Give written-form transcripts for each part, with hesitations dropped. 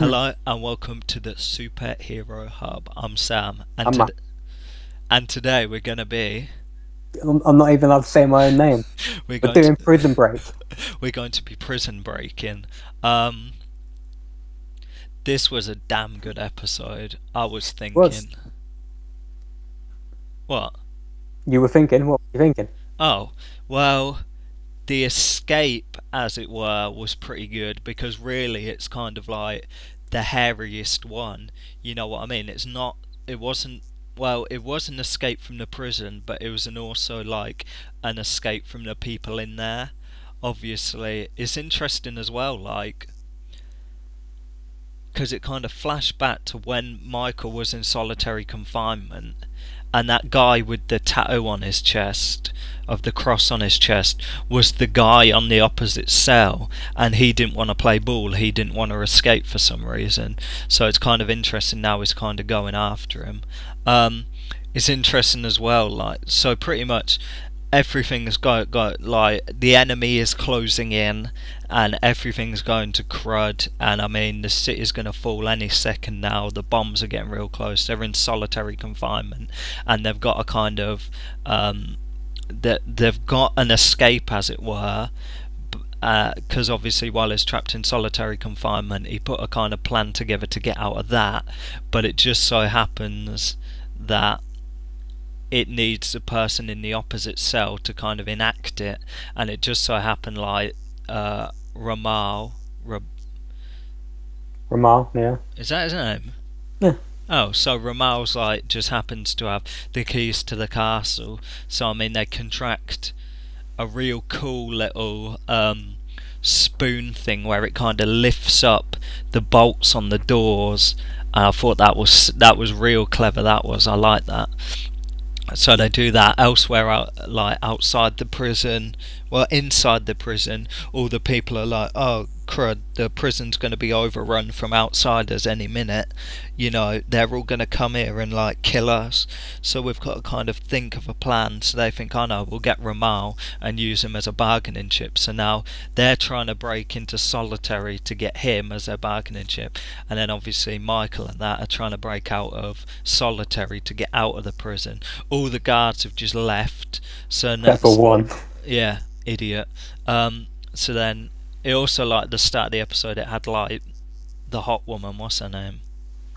Hmm. Hello and welcome to the Superhero Hub. I'm Sam, and I'm, today we're gonna be I'm not even allowed to say my own name. we're We're going to doing Prison Break. we're going to be prison breaking. Um, this was a damn good episode. I was Was thinking, what? you were thinking? What were you thinking? Oh, well, the escape, as it were, was pretty good because really it's kind of like the hairiest one. You know what I mean? It's not. It wasn't. Well, it was an escape from the prison, but it was also like an escape from the people in there. Obviously, it's interesting as well, like because it kind of flashed back to when Michael was in solitary confinement, and that guy with the tattoo on his chest, of the cross on his chest, was the guy on the opposite cell, and he didn't want to play ball, he didn't want to escape for some reason. So it's kind of interesting now he's kind of going after him. It's interesting as well, like, so pretty much everything's got like the enemy is closing in and everything's going to crud, and I mean the city's going to fall any second now. The bombs are getting real close. They're in solitary confinement and they've got a kind of that they've got an escape, as it were, because obviously while he's trapped in solitary confinement he put a kind of plan together to get out of that, but it just so happens that it needs the person in the opposite cell to kind of enact it, and it just so happened like Ramal, Ramal, yeah. is that his name? Yeah. Oh, so Ramal's like just happens to have the keys to the castle. So I mean, they contract a real cool little spoon thing where it kind of lifts up the bolts on the doors. I thought that was real clever. That was, I like that. So they do that elsewhere, like outside the prison. Well, inside the prison, all the people are like, "Oh crud, the prison's going to be overrun from outsiders any minute. You know, they're all going to come here and like kill us. So we've got to kind of think of a plan." So they think, "Oh no, we'll get Ramal and use him as a bargaining chip." So now they're trying to break into solitary to get him as their bargaining chip, and then obviously Michael and that are trying to break out of solitary to get out of the prison. All the guards have just left. So Except for next, one. yeah, idiot. So then it also, like the start of the episode, it had like the hot woman. What's her name?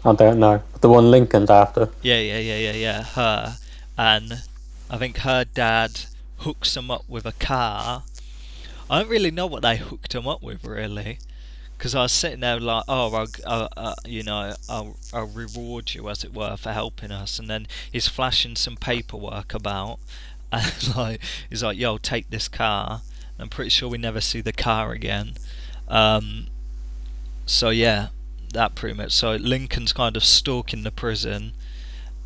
I don't know. The one Lincoln's after. Yeah. Her, and I think her dad hooks them up with a car. I don't really know what they hooked him up with, really. Because I was sitting there like, oh, I'll reward you, as it were, for helping us. And then he's flashing some paperwork about, and like he's like, yo, take this car. I'm pretty sure we never see the car again. Um, so yeah, that pretty much. So Lincoln's kind of stalking the prison,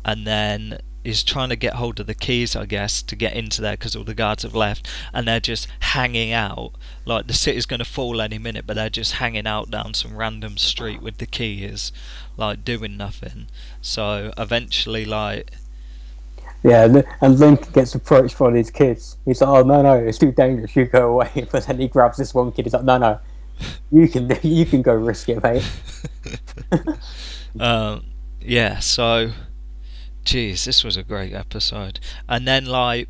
and then he's trying to get hold of the keys, I guess, to get into there because all the guards have left, and they're just hanging out. Like the city's going to fall any minute, but they're just hanging out down some random street with the keys, like doing nothing. So eventually, like, Yeah, and Lincoln gets approached by these kids. He's like, "Oh no, it's too dangerous. You go away." But then he grabs this one kid. He's like, "No, you can go risk it, mate." um, yeah. So, geez, this was a great episode. And then, like,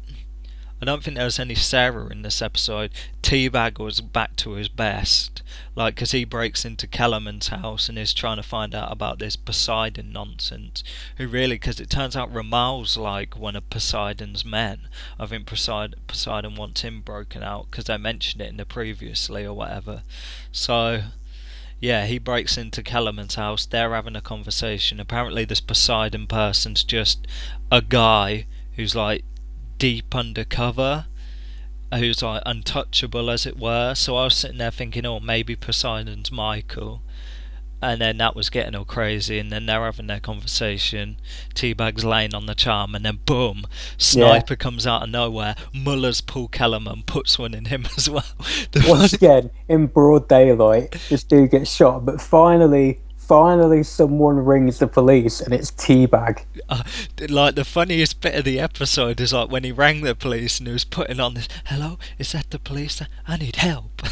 I don't think there was any Sarah in this episode. TBag was back to his best, like, because he breaks into Kellerman's house and is trying to find out about this Poseidon nonsense. Who really, because it turns out Ramal's like one of Poseidon's men. I think Poseidon wants him broken out because they mentioned it in the previously or whatever. So yeah, he breaks into Kellerman's house. They're having a conversation. Apparently, this Poseidon person's just a guy who's like deep undercover, who's like untouchable, as it were. So I was sitting there thinking, oh, maybe Poseidon's Michael. And then that was getting all crazy, and then they're having their conversation. Teabag's laying on the charm, and then boom, Yeah. Sniper comes out of nowhere. Muller's Paul Kellerman puts one in him as well. The Once funny, again, in broad daylight, this dude gets shot. But finally, finally someone rings the police, and it's Teabag. Like the funniest bit of the episode is like when he rang the police and he was putting on this, "Hello, is that the police? I need help."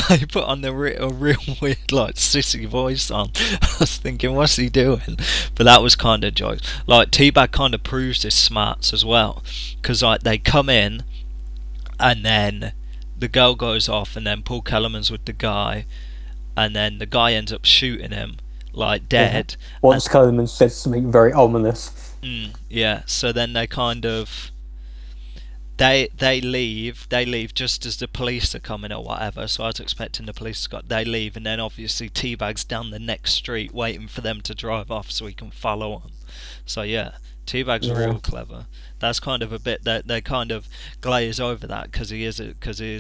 Like he put on a real weird like sissy voice on. I was thinking, what's he doing? But that was kind of jokes. Like Teabag kind of proves his smarts as well, because like they come in and then the girl goes off and then Paul Kellerman's with the guy and then the guy ends up shooting him like Yeah. dead. Once Kellerman said something very ominous. Yeah, so then they kind of they leave just as the police are coming or whatever. So I was expecting the police to go. They leave, and then obviously Teabag's down the next street waiting for them to drive off so he can follow them. So yeah, Teabag's Yeah. real clever. That's kind of a bit that they kind of glaze over that because he is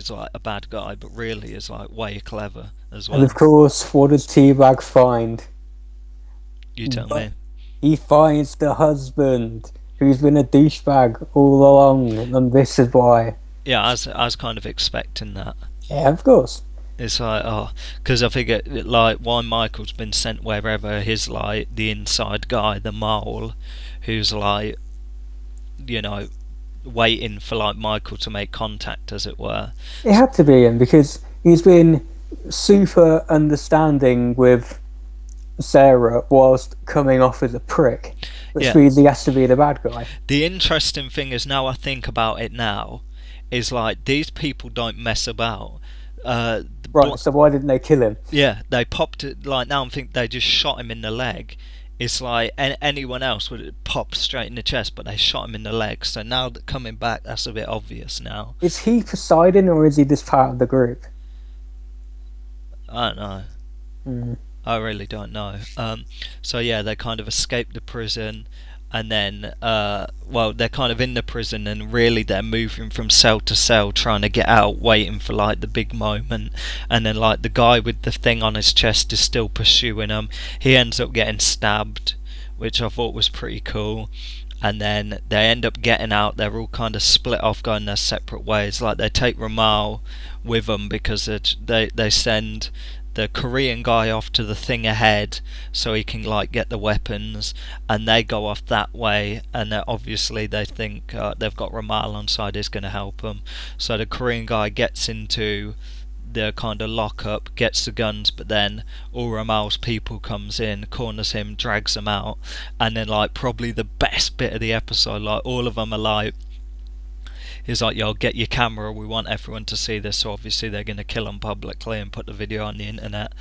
like a bad guy, but really is like way clever as And of well. course, what does Teabag find? You tell But me. he finds the husband who's been a douchebag all along, and this is why. Yeah, I was kind of expecting that. Yeah, of course. It's like, oh, because I figure, like, why Michael's been sent wherever his, like, the inside guy, the mole, who's, like, you know, waiting for, like, Michael to make contact, as it were. It had to be him because he's been super understanding with Sarah whilst coming off as a prick, which Yeah. means he has to be the bad guy. The interesting thing is, now I think about it now, is, like, these people don't mess about. Right, so why didn't they kill him? Yeah, they popped it, like, now I think they just shot him in the leg. It's like anyone else would pop straight in the chest, but they shot him in the leg. So now that coming back, that's a bit obvious now. Is he Poseidon or is he just part of the group? I don't know. Mm. I really don't know. So yeah, they kind of escape the prison, and then, well, they're kind of in the prison, and really they're moving from cell to cell, trying to get out, waiting for like the big moment. And then like the guy with the thing on his chest is still pursuing them. He ends up getting stabbed, which I thought was pretty cool. And then they end up getting out. They're all kind of split off, going their separate ways. Like they take Ramal with them because they send the Korean guy off to the thing ahead so he can like get the weapons, and they go off that way, and obviously they think they've got Ramal on side, is going to help them. So the Korean guy gets into the kind of lockup, gets the guns, but then all Ramal's people comes in, corners him, drags him out, and then like probably the best bit of the episode, like all of them are like, he's like, yo, get your camera, we want everyone to see this. So obviously they're going to kill him publicly and put the video on the internet.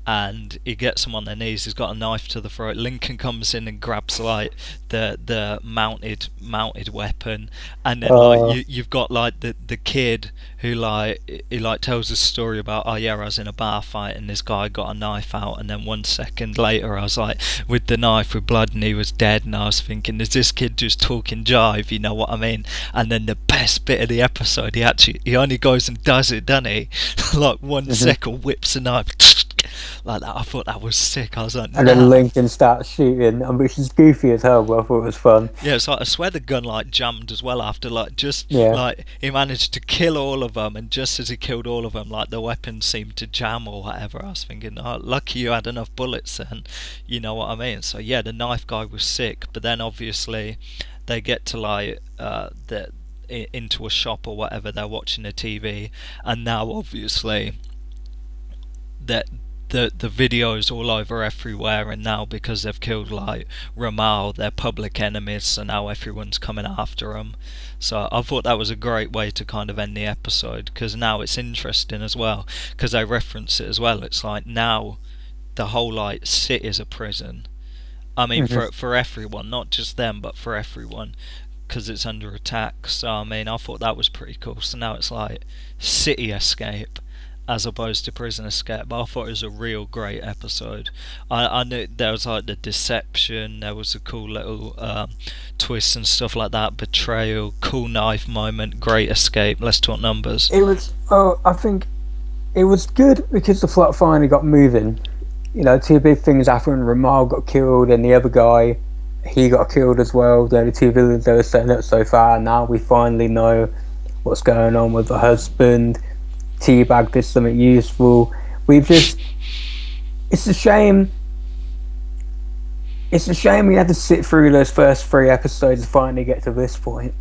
And he gets them on their knees. He's got a knife to the throat. Lincoln comes in and grabs like the mounted weapon, and then like you've got like the kid who like he like tells a story about, oh yeah, I was in a bar fight and this guy got a knife out, and then 1 second later I was like with the knife with blood and he was dead, and I was thinking, is this kid just talking jive? You know what I mean? And then the best bit of the episode, he only goes and does it, doesn't he? Like 1 second, whips a knife. Like that, I thought that was sick. I was like, and then Lincoln starts shooting, which is goofy as hell, but I thought it was fun. Yeah, it's like I swear the gun like jammed as well after like just Yeah. like he managed to kill all of them, and just as he killed all of them, like the weapon seemed to jam or whatever. I was thinking, oh, lucky you had enough bullets then, you know what I mean? So yeah, the knife guy was sick, but then obviously they get to like into a shop or whatever. They're watching the TV, and now obviously that the videos all over everywhere, and now because they've killed like Ramal, they're public enemies, so now everyone's coming after them. So I thought that was a great way to kind of end the episode, because now it's interesting as well, because they reference it as well. It's like now the whole like city's a prison. I mean, for everyone, not just them, but for everyone, because it's under attack. So I mean, I thought that was pretty cool. So now it's like city escape as opposed to prison escape. But I thought it was a real great episode. I knew there was like the deception, there was a cool little twist and stuff like that, betrayal, cool knife moment, great escape. Let's talk numbers. It was. I think it was good because the plot finally got moving. You know, two big things happened. Ramal got killed, and the other guy, he got killed as well. They're the two villains they were setting up so far. Now we finally know what's going on with the husband. Teabag did something useful. It's it's a shame. It's a shame we had to sit through those first 3 episodes to finally get to this point.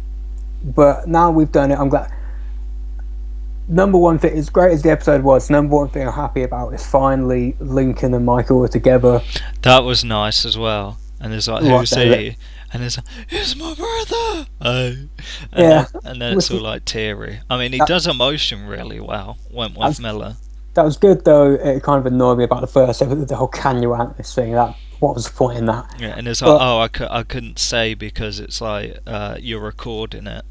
But now we've done it. I'm glad. Number one thing, as great as the episode was, number one thing I'm happy about is finally Lincoln and Michael were together. That was nice as well. And there's like, What who's they, he? And there's like, it's my brother. Oh, yeah, and then it's all like teary. I mean, he that, does emotion really well. Wentworth that's, Miller. that was good though. It kind of annoyed me about the first episode, the whole "can you ant this" thing. That what was the point in that? Yeah, and it's like, But oh, I couldn't say because it's like you're recording it.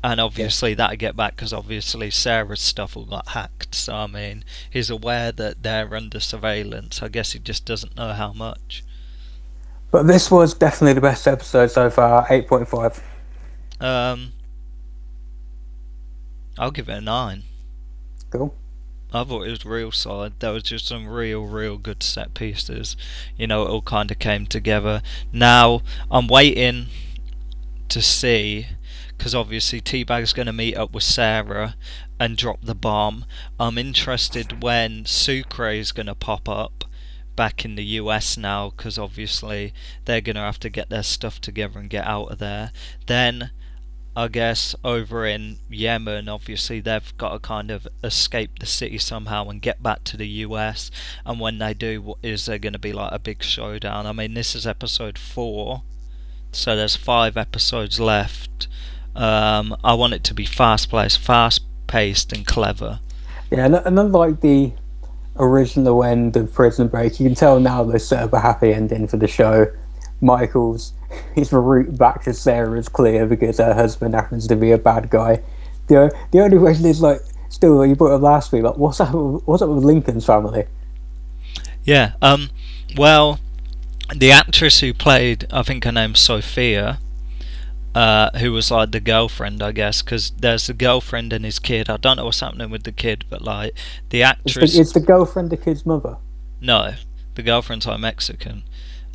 And yeah, obviously that'd get back because obviously Sarah's stuff all got hacked. So I mean, he's aware that they're under surveillance. I guess he just doesn't know how much. but this was definitely the best episode so far. 8.5. Um, I'll give it a 9. Cool. I thought it was real solid. There was just some real good set pieces. You know, it all kind of came together. Now I'm waiting to see, because obviously T-Bag's going to meet up with Sarah and drop the bomb. I'm interested when Sucre is going to pop up back in the US now, because obviously they're going to have to get their stuff together and get out of there. Then I guess over in Yemen, obviously they've got to kind of escape the city somehow and get back to the US. And when they do, is there going to be like a big showdown? I mean, this is episode 4, so there's 5 episodes left. I want it to be fast-paced, and clever. Yeah, and unlike the original end of Prison Break, you can tell now they set up a happy ending for the show. Michael's his route back to Sarah is clear because her husband happens to be a bad guy. The only question is like, still you brought up last week, like what's up with Lincoln's family? Yeah. Well, the actress who played, I think her name's Sophia, who was like the girlfriend, I guess, because there's the girlfriend and his kid. I don't know what's happening with the kid, but like the actress. It's the girlfriend the kid's mother. No, the girlfriend's like Mexican,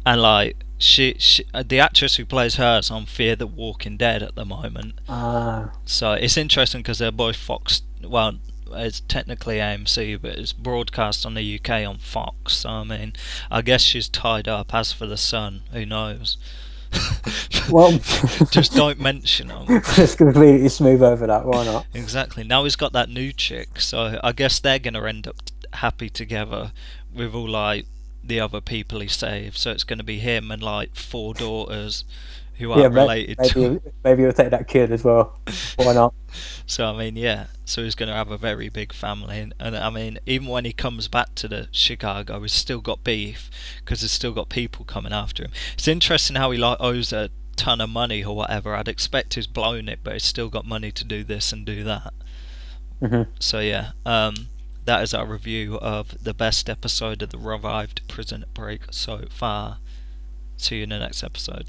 and like she the actress who plays her is on Fear the Walking Dead at the moment. Ah, So it's interesting because they're both Fox. Well, it's technically AMC, but it's broadcast on the UK on Fox. So I mean, I guess she's tied up. As for the son, who knows? well, Just don't mention him. just completely smooth over that. Why not? Exactly. Now he's got that new chick, so I guess they're gonna end up happy together with all like the other people he saved. So it's gonna be him and like 4 daughters who Yeah, aren't related to him. maybe he'll take that kid as well. Why not? So I mean, yeah. So he's going to have a very big family, and I mean, even when he comes back to the Chicago, he's still got beef because he's still got people coming after him. It's interesting how he like owes a ton of money or whatever. I'd expect he's blown it, but he's still got money to do this and do that. Mm-hmm. So yeah, that is our review of the best episode of the revived Prison Break so far. See you in the next episode.